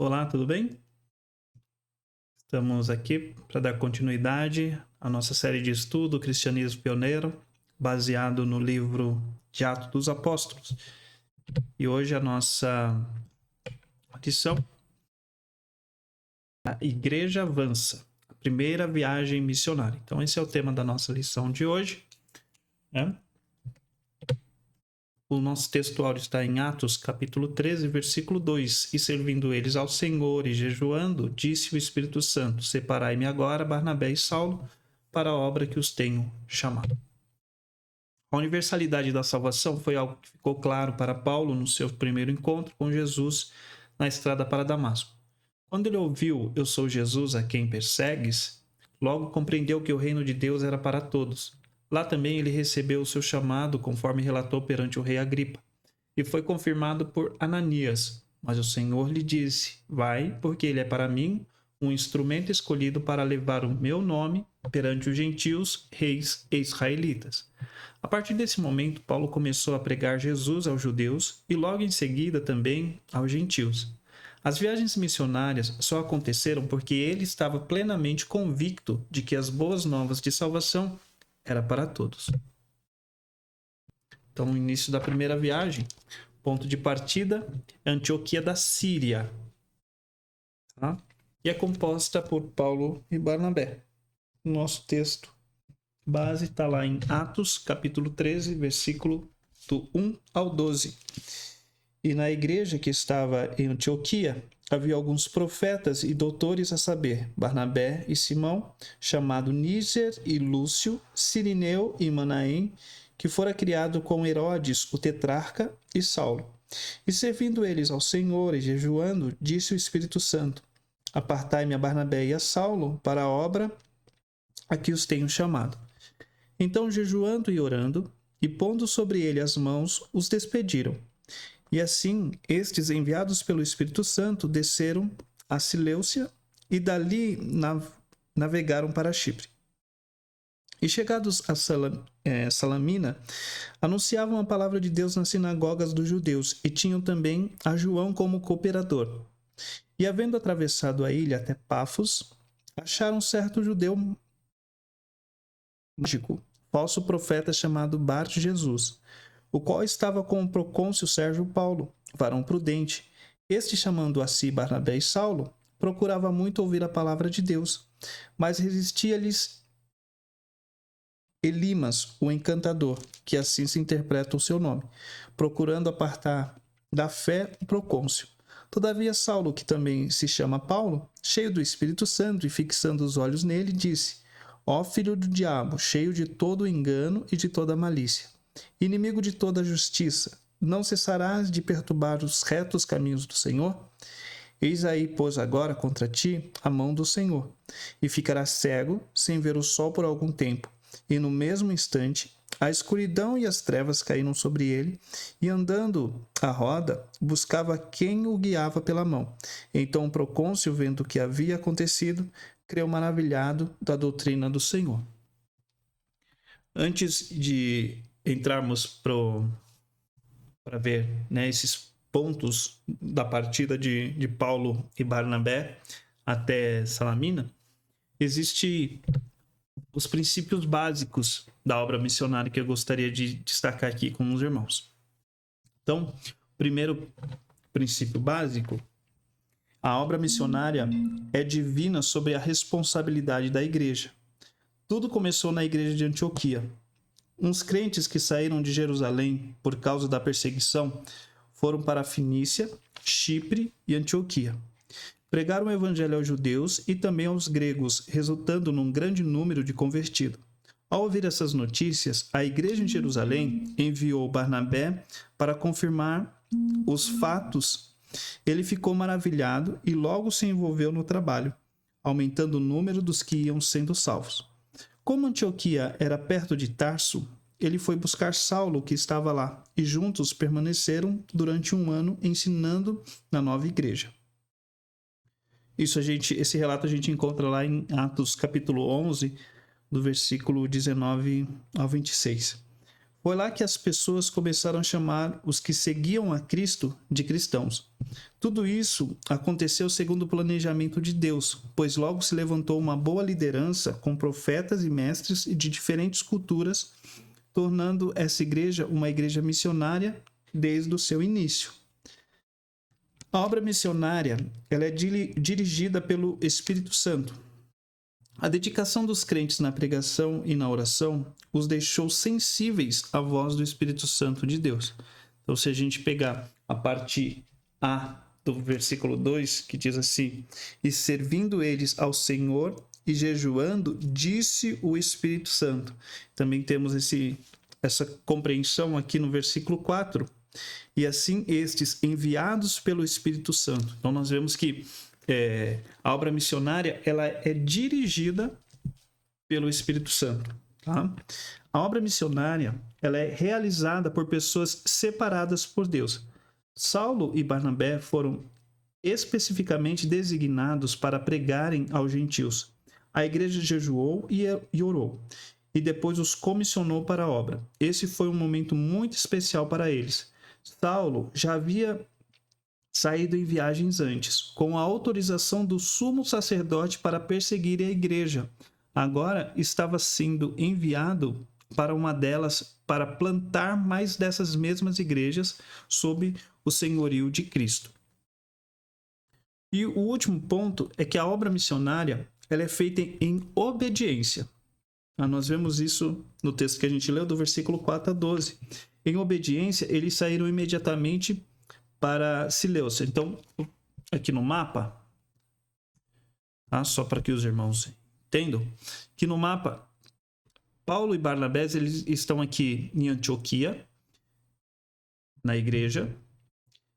Olá, tudo bem? Estamos aqui para dar continuidade à nossa série de estudo Cristianismo Pioneiro, baseado no livro de Atos dos Apóstolos. E hoje a nossa lição é a Igreja Avança, a primeira viagem missionária. Então esse é o tema da nossa lição de hoje, né? O nosso textuário está em Atos, capítulo 13, versículo 2. E servindo eles ao Senhor e jejuando, disse o Espírito Santo: Separai-me agora, Barnabé e Saulo, para a obra que os tenho chamado. A universalidade da salvação foi algo que ficou claro para Paulo no seu primeiro encontro com Jesus na estrada para Damasco. Quando ele ouviu: Eu sou Jesus a quem persegues, logo compreendeu que o reino de Deus era para todos. Lá também ele recebeu o seu chamado, conforme relatou perante o rei Agripa, e foi confirmado por Ananias. Mas o Senhor lhe disse: Vai, porque ele é para mim um instrumento escolhido para levar o meu nome perante os gentios, reis e israelitas. A partir desse momento, Paulo começou a pregar Jesus aos judeus e logo em seguida também aos gentios. As viagens missionárias só aconteceram porque ele estava plenamente convicto de que as boas novas de salvação era para todos. Então, o início da primeira viagem, ponto de partida, Antioquia da Síria. Tá? E é composta por Paulo e Barnabé. O nosso texto base está lá em Atos, capítulo 13, versículo do 1 ao 12. E na igreja que estava em Antioquia, havia alguns profetas e doutores, a saber, Barnabé e Simão, chamado Níger e Lúcio, Cirineu e Manaém, que fora criado com Herodes, o tetrarca, e Saulo. E servindo eles ao Senhor e jejuando, disse o Espírito Santo: Apartai-me a Barnabé e a Saulo para a obra a que os tenho chamado. Então, jejuando e orando, e pondo sobre ele as mãos, os despediram. E assim, estes, enviados pelo Espírito Santo, desceram a Seleucia e dali navegaram para Chipre. E chegados a Salamina, anunciavam a palavra de Deus nas sinagogas dos judeus e tinham também a João como cooperador. E havendo atravessado a ilha até Pafos, acharam certo judeu mágico, falso profeta chamado Bar-Jesus, o qual estava com o procônsul Sérgio Paulo, varão prudente. Este, chamando a si Barnabé e Saulo, procurava muito ouvir a palavra de Deus, mas resistia-lhes Elimas, o encantador, que assim se interpreta o seu nome, procurando apartar da fé o procônsul. Todavia Saulo, que também se chama Paulo, cheio do Espírito Santo e fixando os olhos nele, disse: Ó filho do diabo, cheio de todo o engano e de toda a malícia, inimigo de toda a justiça, não cessarás de perturbar os retos caminhos do Senhor? Eis aí, pois, agora contra ti a mão do Senhor, e ficarás cego, sem ver o sol por algum tempo. E no mesmo instante, a escuridão e as trevas caíram sobre ele, e andando à roda, buscava quem o guiava pela mão. Então o procônsul, vendo o que havia acontecido, creu maravilhado da doutrina do Senhor. Antes de entrarmos para ver, né, esses pontos da partida de Paulo e Barnabé até Salamina, existem os princípios básicos da obra missionária que eu gostaria de destacar aqui com os irmãos. Então, primeiro princípio básico: a obra missionária é divina sobre a responsabilidade da igreja. Tudo começou na igreja de Antioquia. Uns crentes que saíram de Jerusalém por causa da perseguição foram para a Fenícia, Chipre e Antioquia. Pregaram o evangelho aos judeus e também aos gregos, resultando num grande número de convertidos. Ao ouvir essas notícias, a igreja em Jerusalém enviou Barnabé para confirmar os fatos. Ele ficou maravilhado e logo se envolveu no trabalho, aumentando o número dos que iam sendo salvos. Como Antioquia era perto de Tarso, ele foi buscar Saulo, que estava lá, e juntos permaneceram durante 1 ano ensinando na nova igreja. Esse relato a gente encontra lá em Atos capítulo 11, do versículo 19 ao 26. Foi lá que as pessoas começaram a chamar os que seguiam a Cristo de cristãos. Tudo isso aconteceu segundo o planejamento de Deus, pois logo se levantou uma boa liderança com profetas e mestres de diferentes culturas, tornando essa igreja uma igreja missionária desde o seu início. A obra missionária ela é dirigida pelo Espírito Santo. A dedicação dos crentes na pregação e na oração os deixou sensíveis à voz do Espírito Santo de Deus. Então, se a gente pegar a parte A do versículo 2, que diz assim: e servindo eles ao Senhor e jejuando, disse o Espírito Santo. Também temos essa compreensão aqui no versículo 4. E assim estes enviados pelo Espírito Santo. Então nós vemos que a obra missionária ela é dirigida pelo Espírito Santo. Tá? A obra missionária ela é realizada por pessoas separadas por Deus. Saulo e Barnabé foram especificamente designados para pregarem aos gentios. A igreja jejuou e orou, e depois os comissionou para a obra. Esse foi um momento muito especial para eles. Saulo já havia saído em viagens antes, com a autorização do sumo sacerdote para perseguir a igreja. Agora estava sendo enviado para uma delas para plantar mais dessas mesmas igrejas sob o senhorio de Cristo. E o último ponto é que a obra missionária ela é feita em obediência. Nós vemos isso no texto que a gente leu, do versículo 4 a 12. Em obediência, eles saíram imediatamente para Seleucia. Então, aqui no mapa, tá? Só para que os irmãos entendam, que no mapa, Paulo e Barnabé eles estão aqui em Antioquia, na igreja.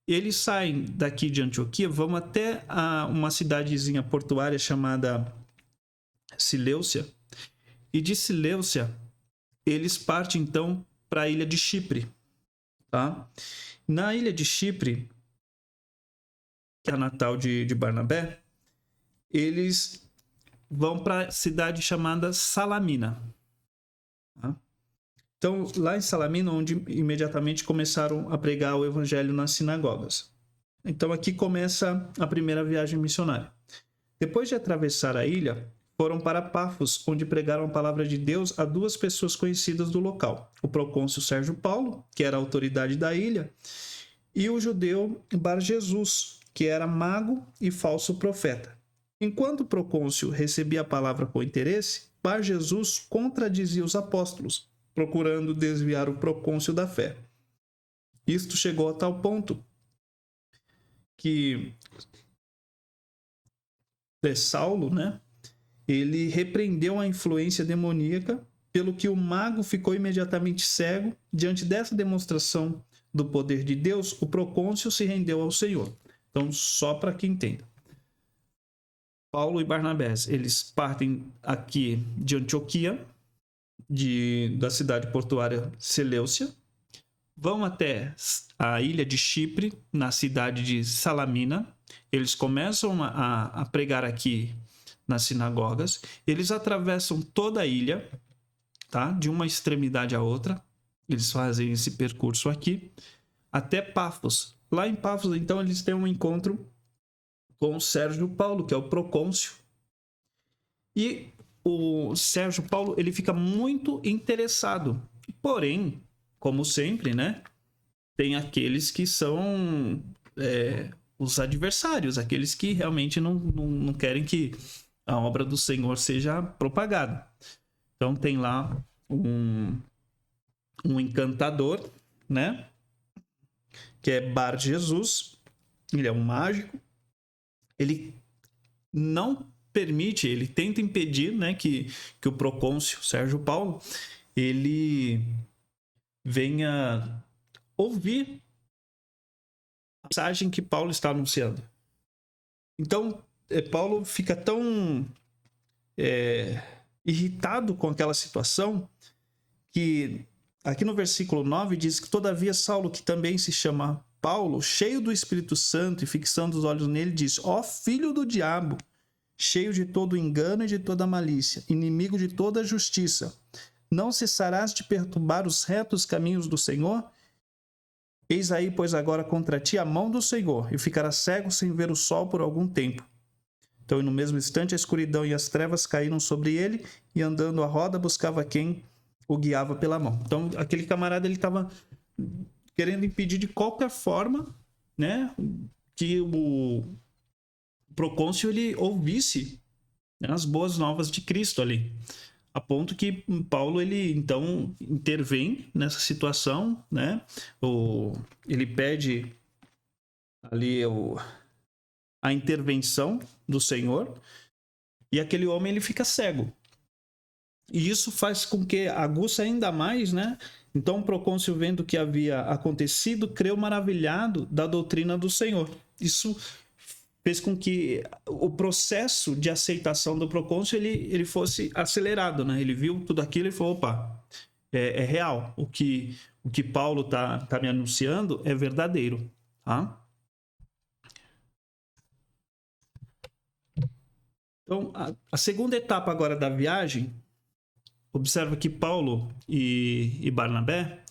Eles saem daqui de Antioquia, vão até uma cidadezinha portuária chamada Seleucia. E de Seleucia, eles partem então para a ilha de Chipre. Tá? Na ilha de Chipre, que é a natal de Barnabé, eles vão para a cidade chamada Salamina. Tá? Então, lá em Salamina, onde imediatamente começaram a pregar o evangelho nas sinagogas. Então, aqui começa a primeira viagem missionária. Depois de atravessar a ilha, foram para Pafos, onde pregaram a palavra de Deus a duas pessoas conhecidas do local. O procônsul Sérgio Paulo, que era a autoridade da ilha, e o judeu Bar-Jesus, que era mago e falso profeta. Enquanto o procônsul recebia a palavra com interesse, Bar-Jesus contradizia os apóstolos, procurando desviar o procônsul da fé. Isto chegou a tal ponto que Saulo, ele repreendeu a influência demoníaca, pelo que o mago ficou imediatamente cego. Diante dessa demonstração do poder de Deus, o procônsul se rendeu ao Senhor. Então, só para que entenda. Paulo e Barnabé, eles partem aqui de Antioquia, da cidade portuária Seleucia, vão até a ilha de Chipre, na cidade de Salamina. Eles começam a pregar aqui nas sinagogas. Eles atravessam toda a ilha, tá? De uma extremidade à outra. Eles fazem esse percurso aqui até Pafos. Lá em Pafos, então, eles têm um encontro com o Sérgio Paulo, que é o procônsul. E o Sérgio Paulo ele fica muito interessado. Porém, como sempre, tem aqueles que são os adversários, aqueles que realmente não querem que a obra do Senhor seja propagada. Então tem lá um encantador, que é Bar-Jesus. Ele é um mágico. Ele não permite, ele tenta impedir, que o procônsul Sérgio Paulo ele venha ouvir a mensagem que Paulo está anunciando. Então, Paulo fica tão irritado com aquela situação que aqui no versículo 9 diz que todavia Saulo, que também se chama Paulo, cheio do Espírito Santo e fixando os olhos nele, diz: ó filho do diabo, cheio de todo engano e de toda malícia, inimigo de toda justiça, não cessarás de perturbar os retos caminhos do Senhor? Eis aí, pois, agora contra ti a mão do Senhor, e ficarás cego sem ver o sol por algum tempo. Então, no mesmo instante, a escuridão e as trevas caíram sobre ele, e andando à roda, buscava quem o guiava pela mão. Então, aquele camarada, ele estava querendo impedir de qualquer forma, né, que o procônsul ele ouvisse, né, as boas novas de Cristo ali. A ponto que Paulo, ele então intervém nessa situação, né? Ele pede ali a intervenção do Senhor, e aquele homem ele fica cego. E isso faz com que aguça ainda mais, né? Então o procônsul, vendo o que havia acontecido, creu maravilhado da doutrina do Senhor. Isso fez com que o processo de aceitação do procônsul ele fosse acelerado, né? Ele viu tudo aquilo e falou, opa, é real. O que Paulo tá me anunciando é verdadeiro, tá? Então, a segunda etapa agora da viagem, observa que Paulo e Barnabé,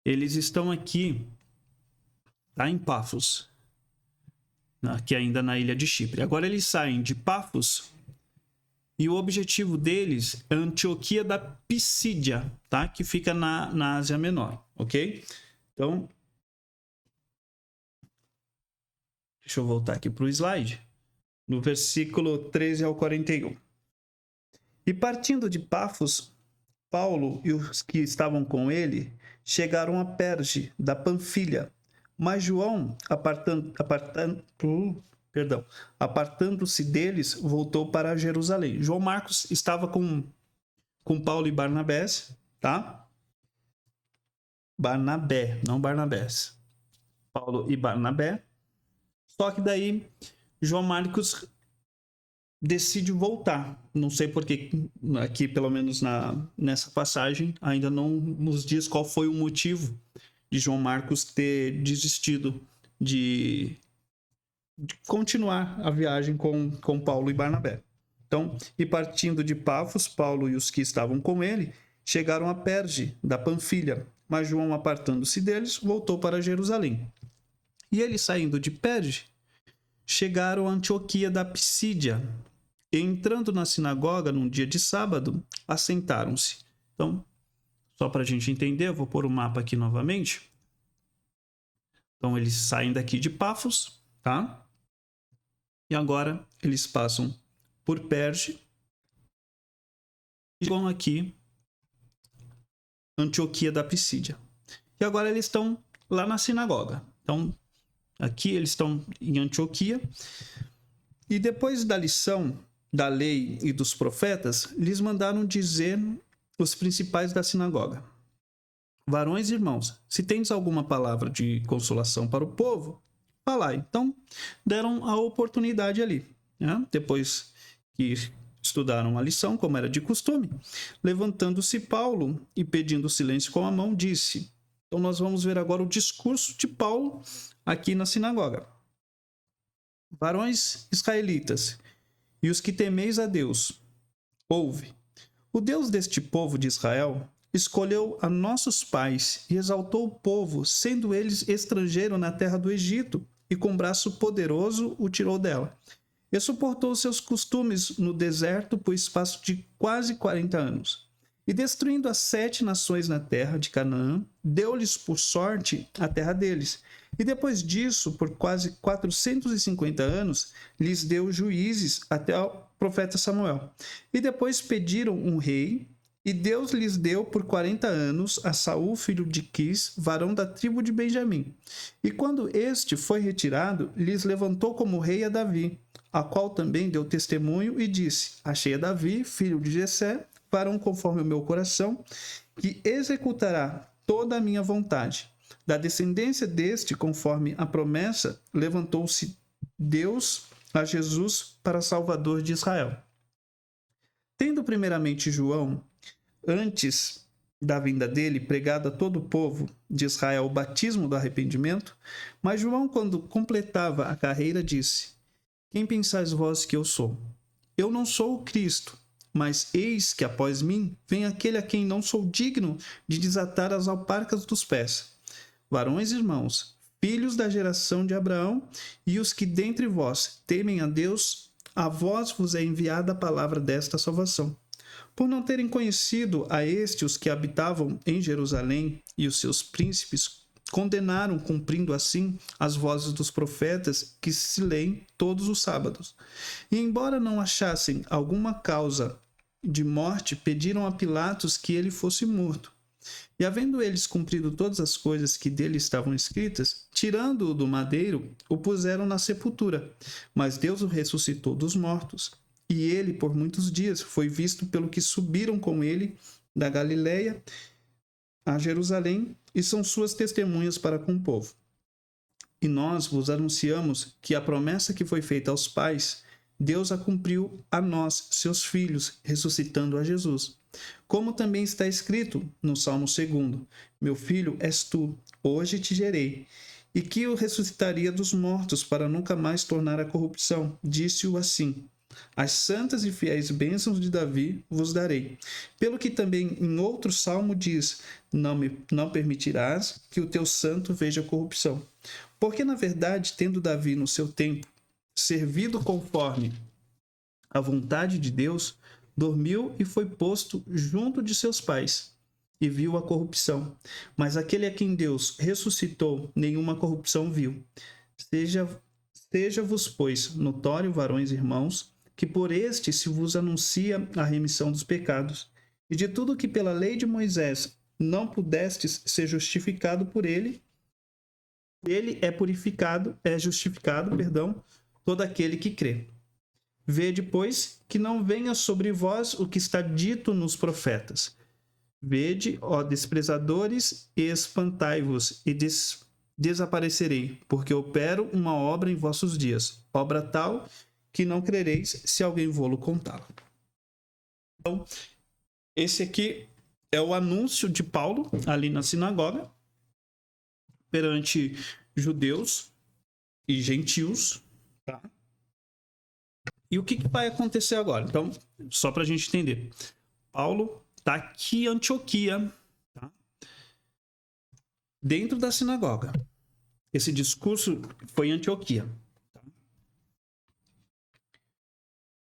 eles estão aqui, tá, em Pafos, aqui ainda na ilha de Chipre. Agora eles saem de Pafos e o objetivo deles é Antioquia da Pisídia, tá? Que fica na Ásia Menor, ok? Então, deixa eu voltar aqui para o slide. No versículo 13 ao 41. E partindo de Pafos, Paulo e os que estavam com ele chegaram a Perge da Panfilha, mas João, apartando-se deles, voltou para Jerusalém. João Marcos estava com Paulo e Barnabé, tá? Barnabé, não Barnabés. Paulo e Barnabé. Só que daí João Marcos decide voltar. Não sei porque aqui, pelo menos nessa passagem, ainda não nos diz qual foi o motivo de João Marcos ter desistido de continuar a viagem com Paulo e Barnabé. Então, e partindo de Pafos, Paulo e os que estavam com ele chegaram a Perge da Panfilha, mas João, apartando-se deles, voltou para Jerusalém. E eles, saindo de Perge, chegaram a Antioquia da Pisídia, e entrando na sinagoga num dia de sábado, assentaram-se. Então, só para a gente entender, eu vou pôr o mapa aqui novamente. Então, eles saem daqui de Pafos, tá? E agora eles passam por Perge e vão aqui Antioquia da Pisídia. E agora eles estão lá na sinagoga. Então, aqui eles estão em Antioquia. E depois da lição da lei e dos profetas, lhes mandaram dizer os principais da sinagoga: varões e irmãos, se tendes alguma palavra de consolação para o povo, falai. Então, deram a oportunidade ali, né? Depois que estudaram a lição, como era de costume, levantando-se Paulo e pedindo silêncio com a mão, disse. Então, nós vamos ver agora o discurso de Paulo aqui na sinagoga. Varões israelitas, e os que temeis a Deus, ouve. O Deus deste povo de Israel escolheu a nossos pais e exaltou o povo, sendo eles estrangeiros na terra do Egito, e com braço poderoso o tirou dela. E suportou seus costumes no deserto por espaço de quase 40 anos. E destruindo as 7 nações na terra de Canaã, deu-lhes por sorte a terra deles. E depois disso, por quase 450 anos, lhes deu juízes até o profeta Samuel. E depois pediram um rei, e Deus lhes deu por 40 anos a Saul, filho de Quis, varão da tribo de Benjamim. E quando este foi retirado, lhes levantou como rei a Davi, a qual também deu testemunho e disse: achei a Davi, filho de Jessé, varão conforme o meu coração, que executará toda a minha vontade. Da descendência deste, conforme a promessa, levantou-se Deus a Jesus para Salvador de Israel. Tendo primeiramente João, antes da vinda dele, pregado a todo o povo de Israel o batismo do arrependimento, mas João, quando completava a carreira, disse: quem pensais vós que eu sou? Eu não sou o Cristo, mas eis que após mim vem aquele a quem não sou digno de desatar as alparcas dos pés. varões irmãos, filhos da geração de Abraão, e os que dentre vós temem a Deus, a vós vos é enviada a palavra desta salvação. Por não terem conhecido a este os que habitavam em Jerusalém, e os seus príncipes condenaram, cumprindo assim as vozes dos profetas que se leem todos os sábados. E embora não achassem alguma causa de morte, pediram a Pilatos que ele fosse morto. E havendo eles cumprido todas as coisas que dele estavam escritas, tirando-o do madeiro, o puseram na sepultura. Mas Deus o ressuscitou dos mortos. E ele, por muitos dias, foi visto pelo que subiram com ele da Galiléia a Jerusalém, e são suas testemunhas para com o povo. E nós vos anunciamos que a promessa que foi feita aos pais, Deus a cumpriu a nós, seus filhos, ressuscitando a Jesus. Como também está escrito no Salmo 2: Meu filho és tu, hoje te gerei. E que o ressuscitaria dos mortos para nunca mais tornar a corrupção. Disse-o assim: As santas e fiéis bênçãos de Davi vos darei. Pelo que também em outro salmo diz: Não permitirás que o teu santo veja corrupção. Porque, na verdade, tendo Davi no seu tempo servido conforme a vontade de Deus, dormiu e foi posto junto de seus pais, e viu a corrupção. Mas aquele a quem Deus ressuscitou, nenhuma corrupção viu. Seja-vos, pois, notório, varões irmãos, que por este se vos anuncia a remissão dos pecados, e de tudo que pela lei de Moisés não pudestes ser justificado por ele é justificado, todo aquele que crê. Vede, pois, que não venha sobre vós o que está dito nos profetas. Vede, ó desprezadores, e espantai-vos, e desaparecerei, porque opero uma obra em vossos dias, obra tal que não crereis se alguém vô-lo contá-la. Então, esse aqui é o anúncio de Paulo ali na sinagoga, perante judeus e gentios, tá? E o que vai acontecer agora? Então, só para a gente entender. Paulo está aqui em Antioquia, tá? Dentro da sinagoga. Esse discurso foi em Antioquia. Tá?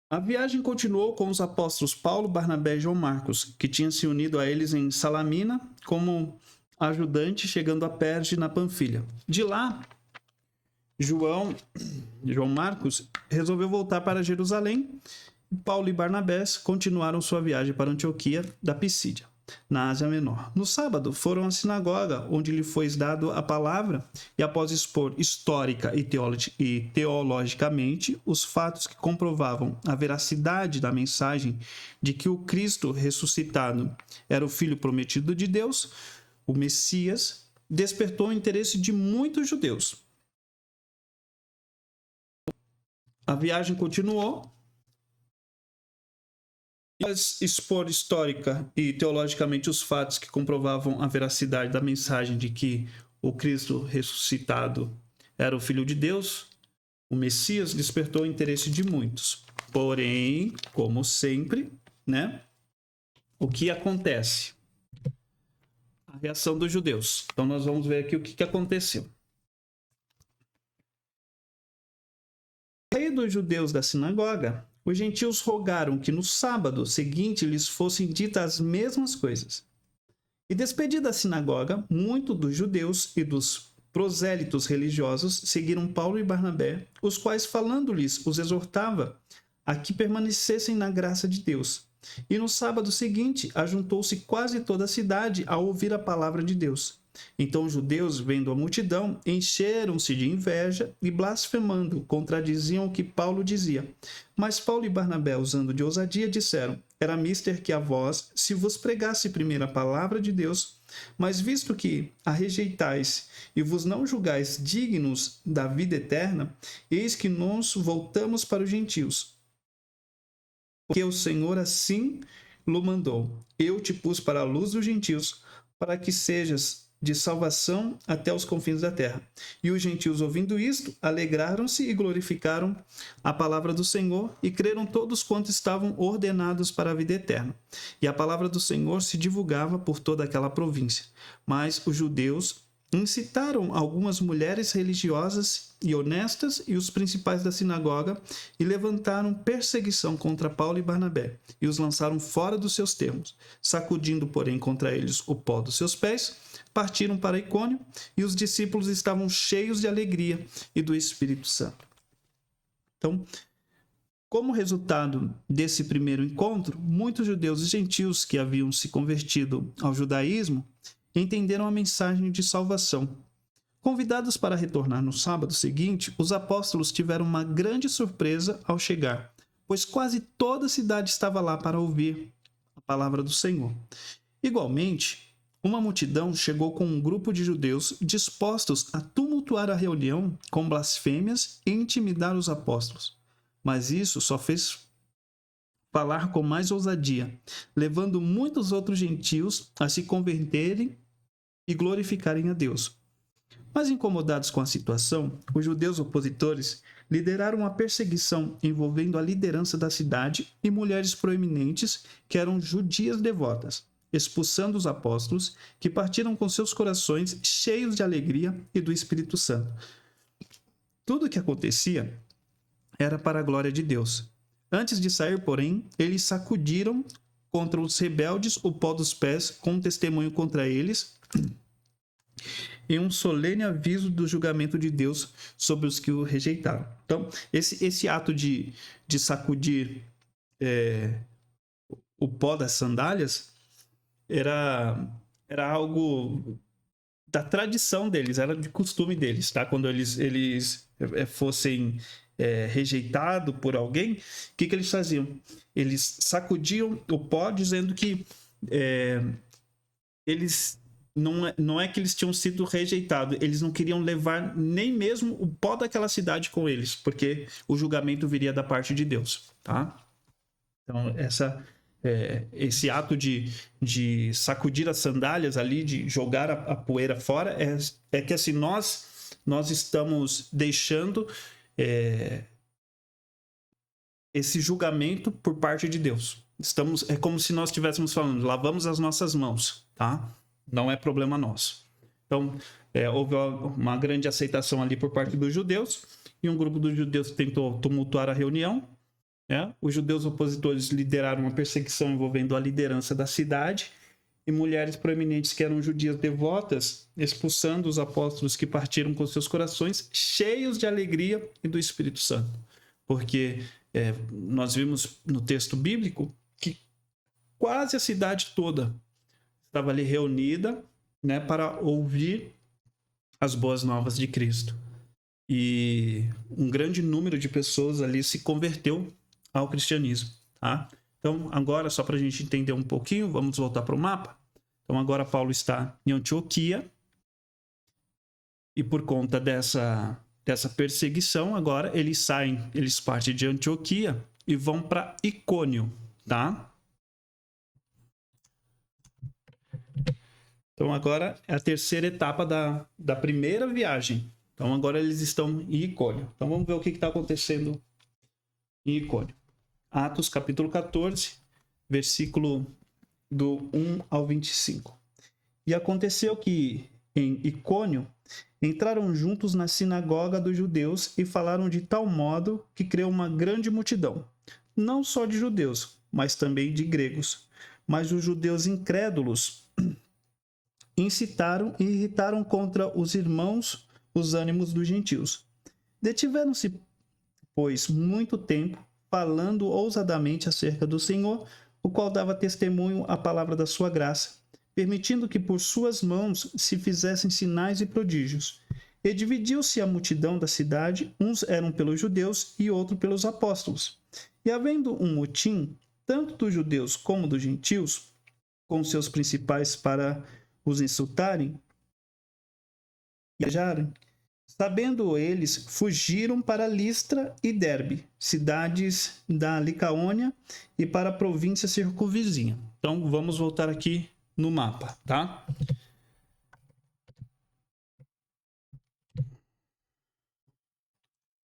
A viagem continuou com os apóstolos Paulo, Barnabé e João Marcos, que tinham se unido a eles em Salamina como ajudante, chegando a Perge, na Panfilha. De lá, João Marcos resolveu voltar para Jerusalém. Paulo e Barnabé continuaram sua viagem para Antioquia da Pisídia, na Ásia Menor. No sábado, foram à sinagoga, onde lhe foi dado a palavra, e após expor histórica e teologicamente os fatos que comprovavam a veracidade da mensagem de que o Cristo ressuscitado era o Filho prometido de Deus, o Messias, despertou o interesse de muitos judeus. A viagem continuou. Após expor histórica e teologicamente os fatos que comprovavam a veracidade da mensagem de que o Cristo ressuscitado era o Filho de Deus, o Messias, despertou o interesse de muitos. Porém, como sempre, né? O que acontece? A reação dos judeus. Então, nós vamos ver aqui o que aconteceu. O rei dos judeus da sinagoga, os gentios rogaram que no sábado seguinte lhes fossem ditas as mesmas coisas. E despedida a sinagoga, muitos dos judeus e dos prosélitos religiosos seguiram Paulo e Barnabé, os quais, falando-lhes, os exortava a que permanecessem na graça de Deus. E no sábado seguinte, ajuntou-se quase toda a cidade a ouvir a palavra de Deus. Então os judeus, vendo a multidão, encheram-se de inveja e, blasfemando, contradiziam o que Paulo dizia. Mas Paulo e Barnabé, usando de ousadia, disseram: Era mister que a vós se vos pregasse primeiro a palavra de Deus, mas visto que a rejeitais e vos não julgais dignos da vida eterna, eis que nós voltamos para os gentios. Porque o Senhor assim lo mandou. Eu te pus para a luz dos gentios, para que sejas de salvação até os confins da terra. E os gentios, ouvindo isto, alegraram-se e glorificaram a palavra do Senhor, e creram todos quantos estavam ordenados para a vida eterna. E a palavra do Senhor se divulgava por toda aquela província. Mas os judeus incitaram algumas mulheres religiosas e honestas e os principais da sinagoga e levantaram perseguição contra Paulo e Barnabé e os lançaram fora dos seus termos. Sacudindo, porém, contra eles o pó dos seus pés, partiram para Icônio e os discípulos estavam cheios de alegria e do Espírito Santo. Então, como resultado desse primeiro encontro, muitos judeus e gentios que haviam se convertido ao judaísmo entenderam a mensagem de salvação. Convidados para retornar no sábado seguinte, os apóstolos tiveram uma grande surpresa ao chegar, pois quase toda a cidade estava lá para ouvir a palavra do Senhor. Igualmente, uma multidão chegou com um grupo de judeus dispostos a tumultuar a reunião com blasfêmias e intimidar os apóstolos. Mas isso só fez falar com mais ousadia, levando muitos outros gentios a se converterem e glorificarem a Deus. Mas incomodados com a situação, os judeus opositores lideraram uma perseguição envolvendo a liderança da cidade e mulheres proeminentes que eram judias devotas, expulsando os apóstolos, que partiram com seus corações cheios de alegria e do Espírito Santo. Tudo o que acontecia era para a glória de Deus. Antes de sair, porém, eles sacudiram contra os rebeldes o pó dos pés com um testemunho contra eles e um solene aviso do julgamento de Deus sobre os que o rejeitaram. Então, esse ato de sacudir o pó das sandálias era algo da tradição deles, era de costume deles, tá? Quando eles fossem rejeitados por alguém, o que eles faziam? Eles sacudiam o pó dizendo que eles não é que eles tinham sido rejeitados, eles não queriam levar nem mesmo o pó daquela cidade com eles, porque o julgamento viria da parte de Deus, tá? Então, esse ato de sacudir as sandálias ali, de jogar a poeira fora, é que assim, nós estamos deixando esse julgamento por parte de Deus. É como se nós estivéssemos falando, lavamos as nossas mãos, tá? Não é problema nosso. Então, houve uma grande aceitação ali por parte dos judeus, e um grupo dos judeus tentou tumultuar a reunião. Os judeus opositores lideraram uma perseguição envolvendo a liderança da cidade, e mulheres proeminentes que eram judias devotas, expulsando os apóstolos que partiram com seus corações cheios de alegria e do Espírito Santo. Porque nós vimos no texto bíblico que quase a cidade toda estava ali reunida, para ouvir as boas novas de Cristo. E um grande número de pessoas ali se converteu ao cristianismo, tá? Então, agora, só para a gente entender um pouquinho, vamos voltar para o mapa. Então, agora Paulo está em Antioquia, e por conta dessa perseguição, agora eles partem de Antioquia e vão para Icônio, tá? Então, agora é a terceira etapa da primeira viagem. Então, agora eles estão em Icônio. Então, vamos ver o que está acontecendo em Icônio. Atos, capítulo 14, versículo do 1 ao 25. E aconteceu que, em Icônio, entraram juntos na sinagoga dos judeus e falaram de tal modo que creu uma grande multidão, não só de judeus, mas também de gregos. Mas os judeus incrédulos incitaram e irritaram contra os irmãos os ânimos dos gentios. Detiveram-se, pois, muito tempo, falando ousadamente acerca do Senhor, o qual dava testemunho à palavra da sua graça, permitindo que por suas mãos se fizessem sinais e prodígios. E dividiu-se a multidão da cidade, uns eram pelos judeus e outros pelos apóstolos. E havendo um motim, tanto dos judeus como dos gentios, com seus principais para os insultarem e ajarem, sabendo eles, fugiram para Listra e Derbe, cidades da Licaônia, e para a província circunvizinha. Então, vamos voltar aqui no mapa, tá?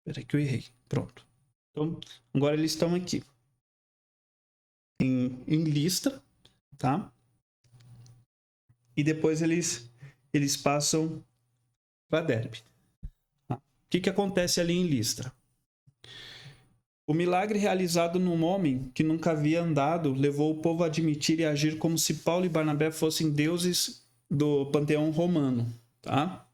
Espera que eu errei. Pronto. Então, agora eles estão aqui em Listra, tá? E depois eles passam para Derbe. O que acontece ali em Listra? O milagre realizado num homem que nunca havia andado levou o povo a admitir e agir como se Paulo e Barnabé fossem deuses do panteão romano, tá?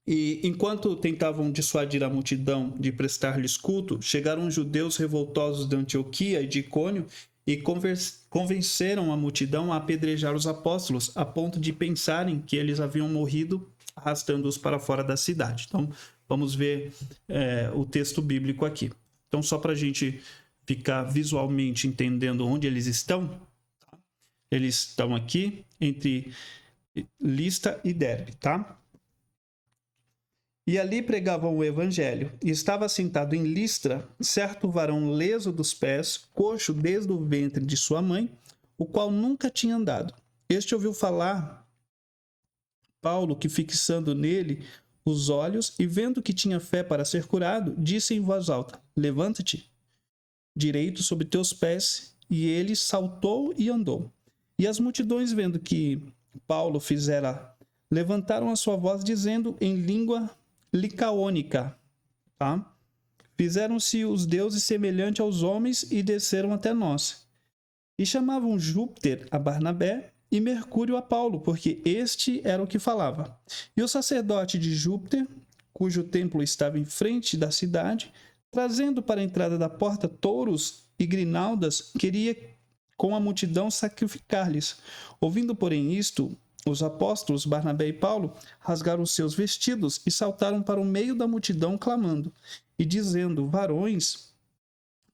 E enquanto tentavam dissuadir a multidão de prestar-lhes culto, chegaram os judeus revoltosos de Antioquia e de Icônio e convenceram a multidão a apedrejar os apóstolos, a ponto de pensarem que eles haviam morrido, arrastando-os para fora da cidade. Então, vamos ver o texto bíblico aqui. Então, só para a gente ficar visualmente entendendo onde eles estão, eles estão aqui entre Listra e Derbe, tá? E ali pregavam o evangelho. E estava sentado em Listra certo varão leso dos pés, coxo desde o ventre de sua mãe, o qual nunca tinha andado. Este ouviu falar Paulo, que fixando nele os olhos e vendo que tinha fé para ser curado, disse em voz alta: levanta-te direito sobre teus pés. E ele saltou e andou. E as multidões, vendo que Paulo fizera, levantaram a sua voz, dizendo em língua licaônica, tá? Fizeram-se os deuses semelhantes aos homens e desceram até nós. E chamavam Júpiter a Barnabé e Mercúrio a Paulo, porque este era o que falava. E o sacerdote de Júpiter, cujo templo estava em frente da cidade, trazendo para a entrada da porta touros e grinaldas, queria com a multidão sacrificar-lhes. Ouvindo, porém, isto, os apóstolos Barnabé e Paulo rasgaram os seus vestidos e saltaram para o meio da multidão, clamando e dizendo: varões,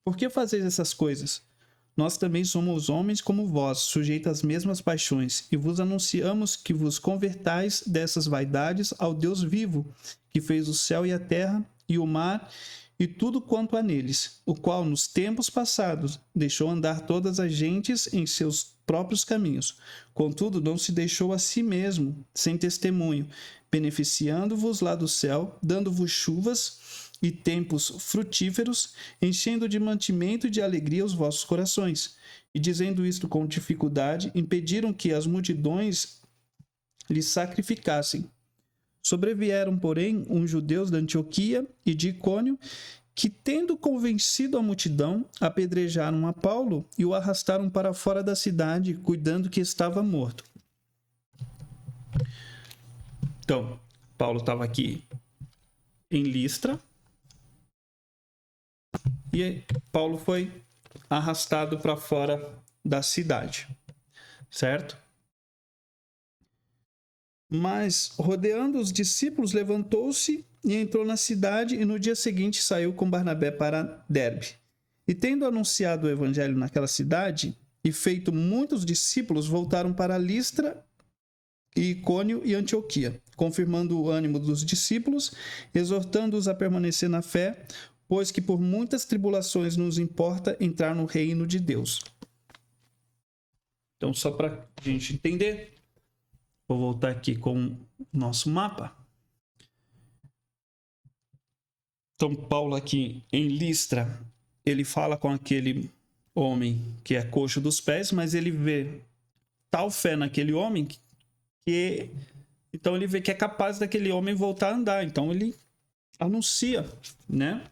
por que fazeis essas coisas? Nós também somos homens como vós, sujeitos às mesmas paixões, e vos anunciamos que vos convertais dessas vaidades ao Deus vivo, que fez o céu e a terra e o mar e tudo quanto há neles, o qual nos tempos passados deixou andar todas as gentes em seus próprios caminhos. Contudo, não se deixou a si mesmo, sem testemunho, beneficiando-vos lá do céu, dando-vos chuvas e tempos frutíferos, enchendo de mantimento e de alegria os vossos corações. E dizendo isto com dificuldade, impediram que as multidões lhes sacrificassem. Sobrevieram, porém, uns judeus da Antioquia e de Icônio, que, tendo convencido a multidão, apedrejaram a Paulo e o arrastaram para fora da cidade, cuidando que estava morto. Então, Paulo estava aqui em Listra e Paulo foi arrastado para fora da cidade, certo? Mas, rodeando os discípulos, levantou-se e entrou na cidade, e no dia seguinte saiu com Barnabé para Derbe. E tendo anunciado o evangelho naquela cidade, e feito muitos discípulos, voltaram para Listra, e Icônio e Antioquia, confirmando o ânimo dos discípulos, exortando-os a permanecer na fé, pois que por muitas tribulações nos importa entrar no reino de Deus. Então, só para a gente entender, vou voltar aqui com o nosso mapa. Então, Paulo aqui em Listra, ele fala com aquele homem que é coxo dos pés, mas ele vê tal fé naquele homem que então ele vê que é capaz daquele homem voltar a andar. Então ele anuncia, né?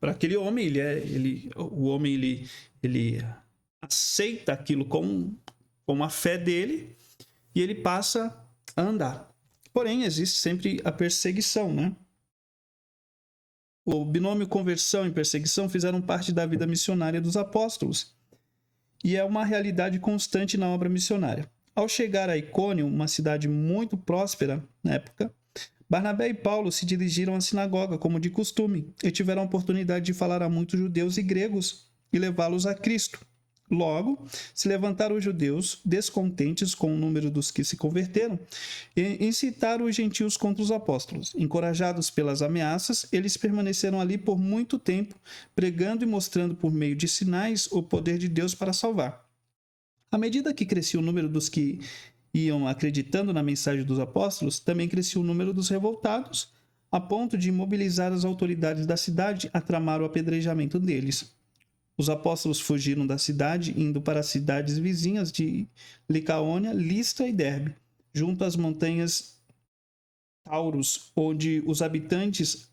Para aquele homem, o homem ele aceita aquilo com a fé dele e ele passa a andar. Porém, existe sempre a perseguição, né? O binômio conversão e perseguição fizeram parte da vida missionária dos apóstolos e é uma realidade constante na obra missionária. Ao chegar a Icônio, uma cidade muito próspera na época, Barnabé e Paulo se dirigiram à sinagoga, como de costume, e tiveram a oportunidade de falar a muitos judeus e gregos e levá-los a Cristo. Logo, se levantaram os judeus, descontentes com o número dos que se converteram, e incitaram os gentios contra os apóstolos. Encorajados pelas ameaças, eles permaneceram ali por muito tempo, pregando e mostrando por meio de sinais o poder de Deus para salvar. À medida que crescia o número dos que iam acreditando na mensagem dos apóstolos, também crescia o número dos revoltados, a ponto de mobilizar as autoridades da cidade a tramar o apedrejamento deles. Os apóstolos fugiram da cidade, indo para as cidades vizinhas de Licaônia, Listra e Derbe, junto às montanhas Taurus, onde os habitantes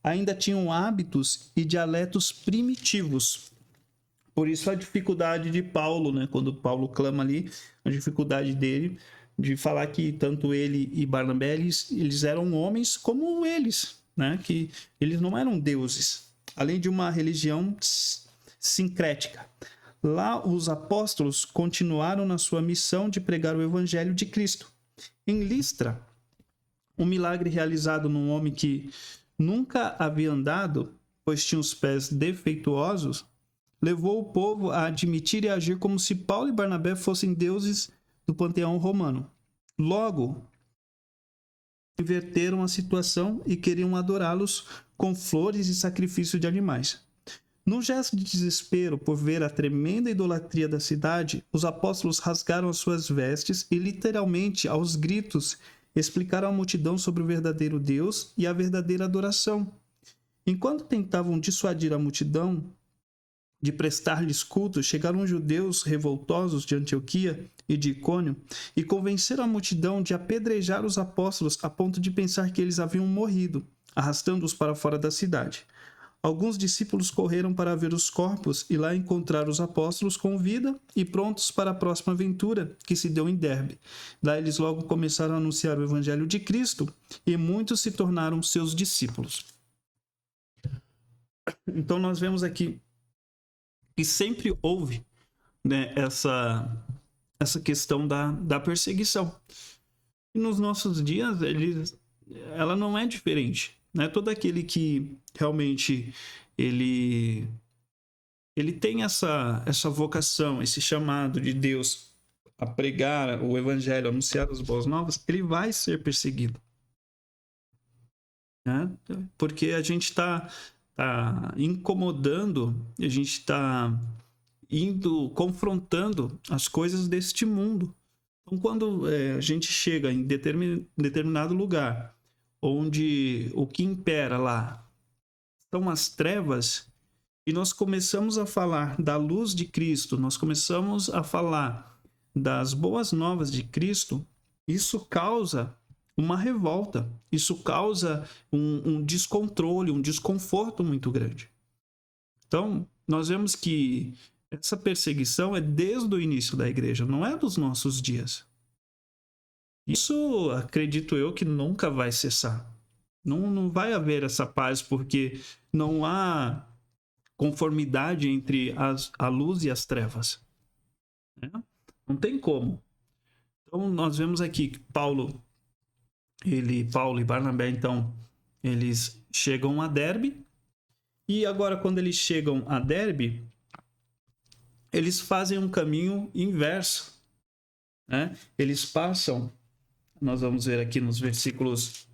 ainda tinham hábitos e dialetos primitivos. Por isso a dificuldade de Paulo, né? Quando Paulo clama ali, a dificuldade dele de falar que tanto ele e Barnabé, eles eram homens como eles, né? Que eles não eram deuses, além de uma religião sincrética. Lá, os apóstolos continuaram na sua missão de pregar o evangelho de Cristo. Em Listra, um milagre realizado num homem que nunca havia andado, pois tinha os pés defeituosos, levou o povo a admitir e agir como se Paulo e Barnabé fossem deuses do panteão romano. Logo, inverteram a situação e queriam adorá-los com flores e sacrifício de animais. Num gesto de desespero por ver a tremenda idolatria da cidade, os apóstolos rasgaram as suas vestes e, literalmente, aos gritos, explicaram à multidão sobre o verdadeiro Deus e a verdadeira adoração. Enquanto tentavam dissuadir a multidão de prestar-lhes culto, chegaram judeus revoltosos de Antioquia e de Icônio e convenceram a multidão de apedrejar os apóstolos a ponto de pensar que eles haviam morrido, arrastando-os para fora da cidade. Alguns discípulos correram para ver os corpos e lá encontraram os apóstolos com vida e prontos para a próxima aventura, que se deu em Derbe. Lá eles logo começaram a anunciar o evangelho de Cristo e muitos se tornaram seus discípulos. Então nós vemos aqui que sempre houve, né, essa questão da perseguição. E nos nossos dias, ela não é diferente. Né? Todo aquele que realmente ele tem essa vocação, esse chamado de Deus a pregar o evangelho, a anunciar as boas novas, ele vai ser perseguido. Né? Porque a gente está incomodando, a gente está confrontando as coisas deste mundo. Então, quando a gente chega em determinado lugar, onde o que impera lá são as trevas, e nós começamos a falar da luz de Cristo, nós começamos a falar das boas novas de Cristo, isso causa uma revolta, isso causa um descontrole, um desconforto muito grande. Então, nós vemos que essa perseguição é desde o início da igreja, não é dos nossos dias. Isso, acredito eu, que nunca vai cessar. Não vai haver essa paz, porque não há conformidade entre a luz e as trevas. Né? Não tem como. Então, nós vemos aqui que Paulo e Barnabé, então, eles chegam a Derbe. E agora, quando eles chegam a Derbe, eles fazem um caminho inverso. Né? Eles passam, nós vamos ver aqui nos versículos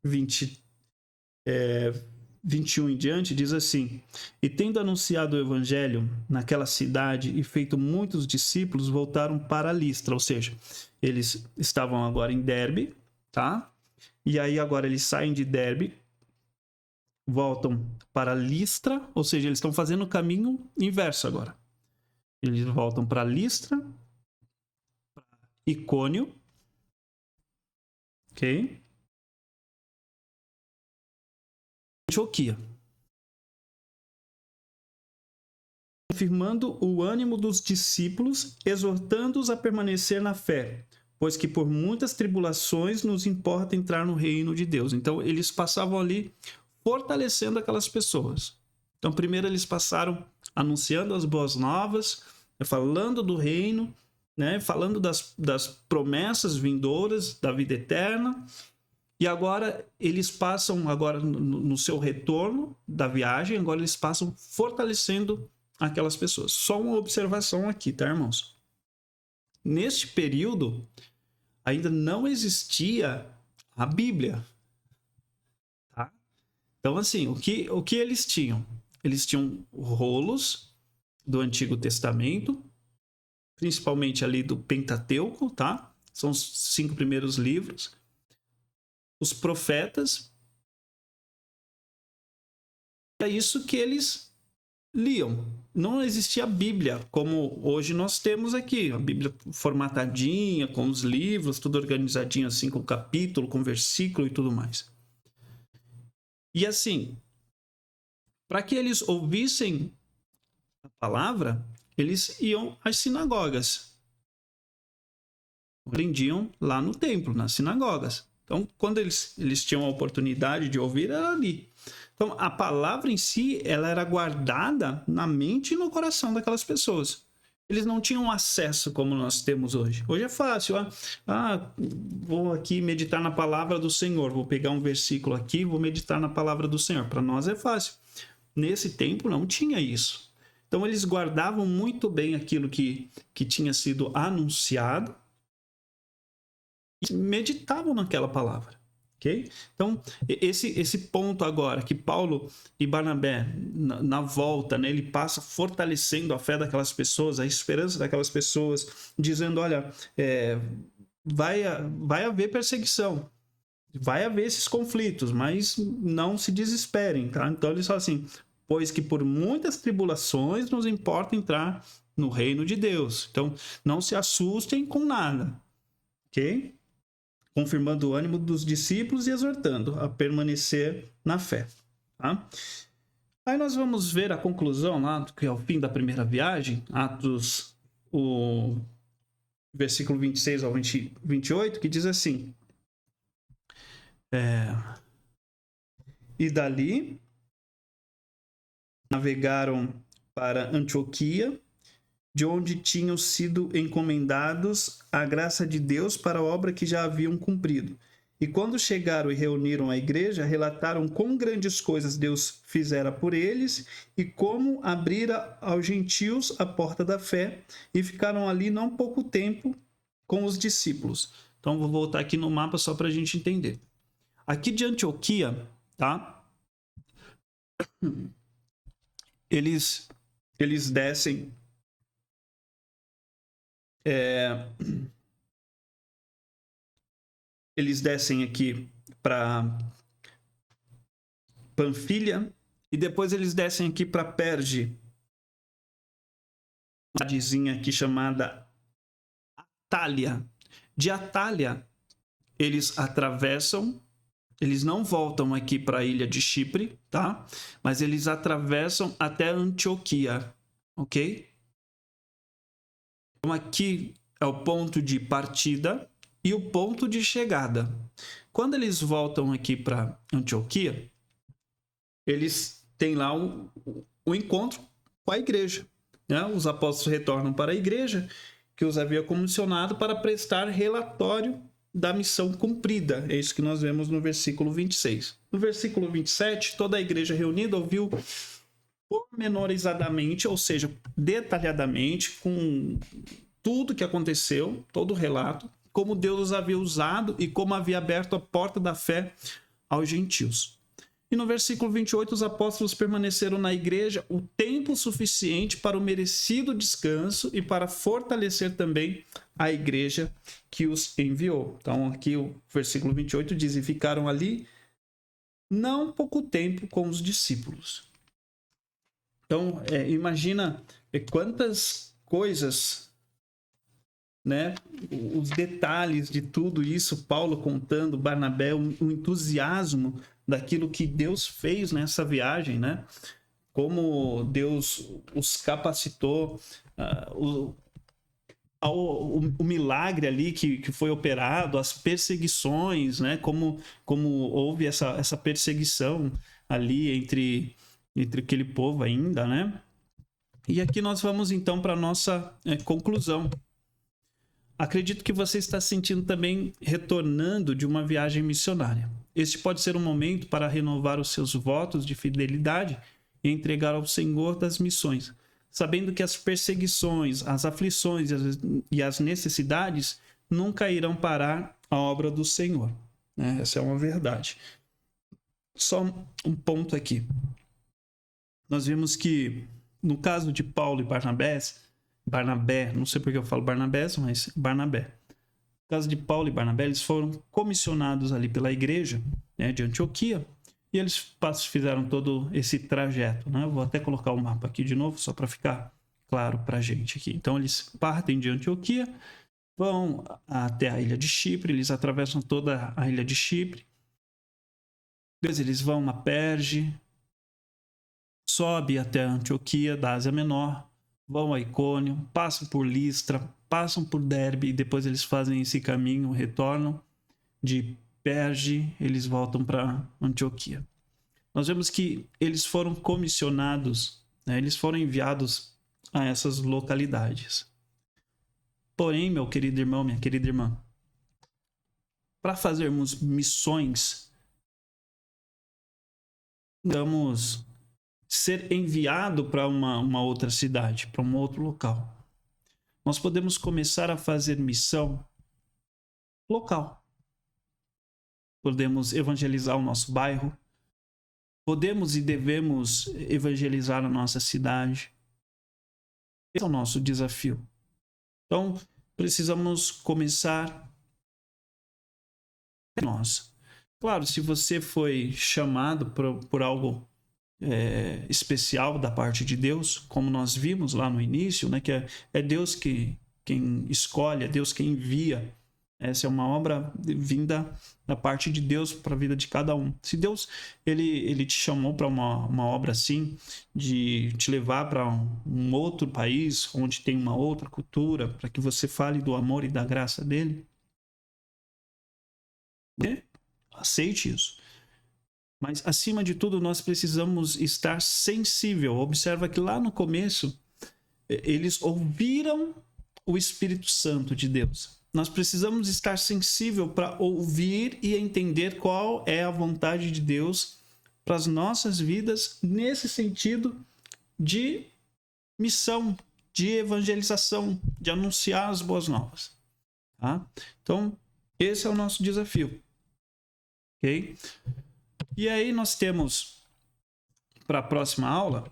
21 em diante, diz assim: E tendo anunciado o evangelho naquela cidade e feito muitos discípulos, voltaram para Listra. Ou seja, eles estavam agora em Derbe, tá? E aí agora eles saem de Derbe, voltam para Listra, ou seja, eles estão fazendo o caminho inverso agora. Eles voltam para Listra, Icônio, ok? Antioquia. Confirmando o ânimo dos discípulos, exortando-os a permanecer na fé, pois que por muitas tribulações nos importa entrar no reino de Deus. Então, eles passavam ali fortalecendo aquelas pessoas. Então, primeiro eles passaram anunciando as boas novas, falando do reino, né? Falando das promessas vindouras da vida eterna. E agora eles passam, agora no seu retorno da viagem, agora eles passam fortalecendo aquelas pessoas. Só uma observação aqui, tá, irmãos? Neste período, ainda não existia a Bíblia. Tá? Então, assim, o que eles tinham? Eles tinham rolos do Antigo Testamento, principalmente ali do Pentateuco, tá? São os 5 primeiros livros. Os profetas. É isso que eles liam. Não existia a Bíblia, como hoje nós temos aqui. A Bíblia formatadinha, com os livros, tudo organizadinho assim, com capítulo, com versículo e tudo mais. E assim, para que eles ouvissem a palavra, eles iam às sinagogas. Aprendiam lá no templo, nas sinagogas. Então, quando eles tinham a oportunidade de ouvir, era ali. Então, a palavra em si, ela era guardada na mente e no coração daquelas pessoas. Eles não tinham acesso como nós temos hoje. Hoje é fácil. Vou aqui meditar na palavra do Senhor. Vou pegar um versículo aqui e vou meditar na palavra do Senhor. Para nós é fácil. Nesse tempo não tinha isso. Então, eles guardavam muito bem aquilo que tinha sido anunciado e meditavam naquela palavra. Okay? Então, esse ponto agora que Paulo e Barnabé, na volta, né, ele passa fortalecendo a fé daquelas pessoas, a esperança daquelas pessoas, dizendo, olha, vai haver perseguição, vai haver esses conflitos, mas não se desesperem, tá? Então, eles falam assim, pois que por muitas tribulações nos importa entrar no reino de Deus. Então, não se assustem com nada, ok? Confirmando o ânimo dos discípulos e exortando a permanecer na fé. Tá? Aí nós vamos ver a conclusão lá, que é o fim da primeira viagem, Atos, o versículo 26 ao 28, que diz assim, e dali navegaram para Antioquia, de onde tinham sido encomendados a graça de Deus para a obra que já haviam cumprido. E quando chegaram e reuniram a igreja, relataram quão grandes coisas Deus fizera por eles e como abrira aos gentios a porta da fé, e ficaram ali não pouco tempo com os discípulos. Então, vou voltar aqui no mapa só para a gente entender. Aqui de Antioquia, tá? Eles descem eles descem aqui para Panfilha e depois eles descem aqui para Perge, uma cidadezinha aqui chamada Atália. De Atália, eles atravessam, eles não voltam aqui para a ilha de Chipre, tá? Mas eles atravessam até Antioquia, ok? Então aqui é o ponto de partida e o ponto de chegada. Quando eles voltam aqui para Antioquia, eles têm lá o encontro com a igreja. Né? Os apóstolos retornam para a igreja, que os havia comissionado para prestar relatório da missão cumprida. É isso que nós vemos no versículo 26. No versículo 27, toda a igreja reunida ouviu pormenorizadamente, ou seja, detalhadamente, com tudo que aconteceu, todo o relato, como Deus os havia usado e como havia aberto a porta da fé aos gentios. E no versículo 28, os apóstolos permaneceram na igreja o tempo suficiente para o merecido descanso e para fortalecer também a igreja que os enviou. Então, aqui o versículo 28 diz, e ficaram ali não pouco tempo com os discípulos. Então, imagina quantas coisas, né? Os detalhes de tudo isso, Paulo contando, Barnabé, o entusiasmo daquilo que Deus fez nessa viagem, né? Como Deus os capacitou, o milagre ali que foi operado, as perseguições, né? Como houve essa perseguição ali entre aquele povo ainda, né? E aqui nós vamos então para a nossa conclusão. Acredito que você está sentindo também retornando de uma viagem missionária. Este pode ser um momento para renovar os seus votos de fidelidade e entregar ao Senhor das missões, sabendo que as perseguições, as aflições e as necessidades nunca irão parar a obra do Senhor. Né? Essa é uma verdade. Só um ponto aqui. Nós vimos que, no caso de Paulo e Barnabé, não sei porque eu falo Barnabés, mas Barnabé. No caso de Paulo e Barnabé, eles foram comissionados ali pela igreja, né, de Antioquia, E eles fizeram todo esse trajeto, né? Eu vou até colocar o mapa aqui de novo, só para ficar claro para a gente aqui. Então, eles partem de Antioquia, vão até a ilha de Chipre, eles atravessam toda a ilha de Chipre, depois eles vão a Perge, sobe até a Antioquia da Ásia Menor, vão a Icônio, passam por Listra, passam por Derbe, e depois eles fazem esse caminho, retornam de Perge, eles voltam para Antioquia. Nós vemos que eles foram comissionados, né? Eles foram enviados a essas localidades. Porém, meu querido irmão, minha querida irmã, para fazermos missões, vamos ser enviado para uma outra cidade, para um outro local. Nós podemos começar a fazer missão local. Podemos evangelizar o nosso bairro, podemos e devemos evangelizar a nossa cidade. Esse é o nosso desafio. Então, precisamos começar nós. Claro, se você foi chamado por algo especial da parte de Deus, como nós vimos lá no início, né, que é Deus quem escolhe, é Deus quem envia. Essa é uma obra vinda da parte de Deus para a vida de cada um. Se Deus ele te chamou para uma obra assim, de te levar para um outro país, onde tem uma outra cultura, para que você fale do amor e da graça dele, aceite isso. Mas, acima de tudo, nós precisamos estar sensível. Observa que lá no começo, eles ouviram o Espírito Santo de Deus. Nós precisamos estar sensível para ouvir e entender qual é a vontade de Deus para as nossas vidas, nesse sentido de missão, de evangelização, de anunciar as boas novas. Tá? Então, esse é o nosso desafio. Ok? E aí nós temos, para a próxima aula,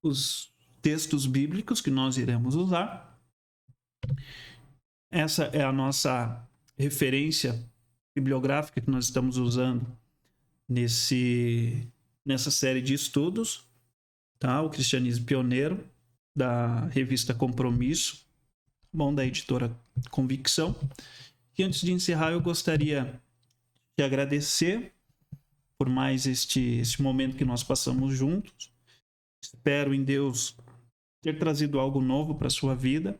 os textos bíblicos que nós iremos usar. Essa é a nossa referência bibliográfica que nós estamos usando nessa série de estudos, tá? O Cristianismo Pioneiro, da revista Compromisso, da editora Convicção. E antes de encerrar, eu gostaria de agradecer por mais este momento que nós passamos juntos. Espero em Deus ter trazido algo novo para a sua vida,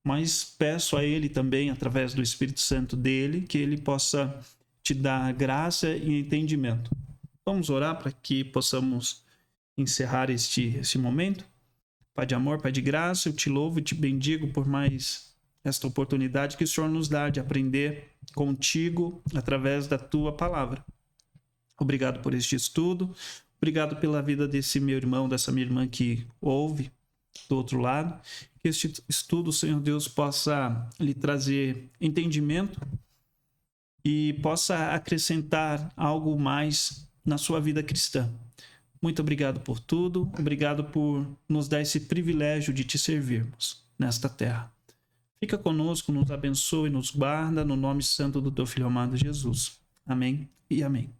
mas peço a Ele também, através do Espírito Santo dele, que Ele possa te dar graça e entendimento. Vamos orar para que possamos encerrar este momento. Pai de amor, Pai de graça, eu te louvo e te bendigo por mais esta oportunidade que o Senhor nos dá de aprender contigo através da tua palavra. Obrigado por este estudo, obrigado pela vida desse meu irmão, dessa minha irmã que ouve do outro lado. Que este estudo, Senhor Deus, possa lhe trazer entendimento e possa acrescentar algo mais na sua vida cristã. Muito obrigado por tudo, obrigado por nos dar esse privilégio de te servirmos nesta terra. Fica conosco, nos abençoe, nos guarda, no nome santo do teu Filho amado Jesus. Amém e amém.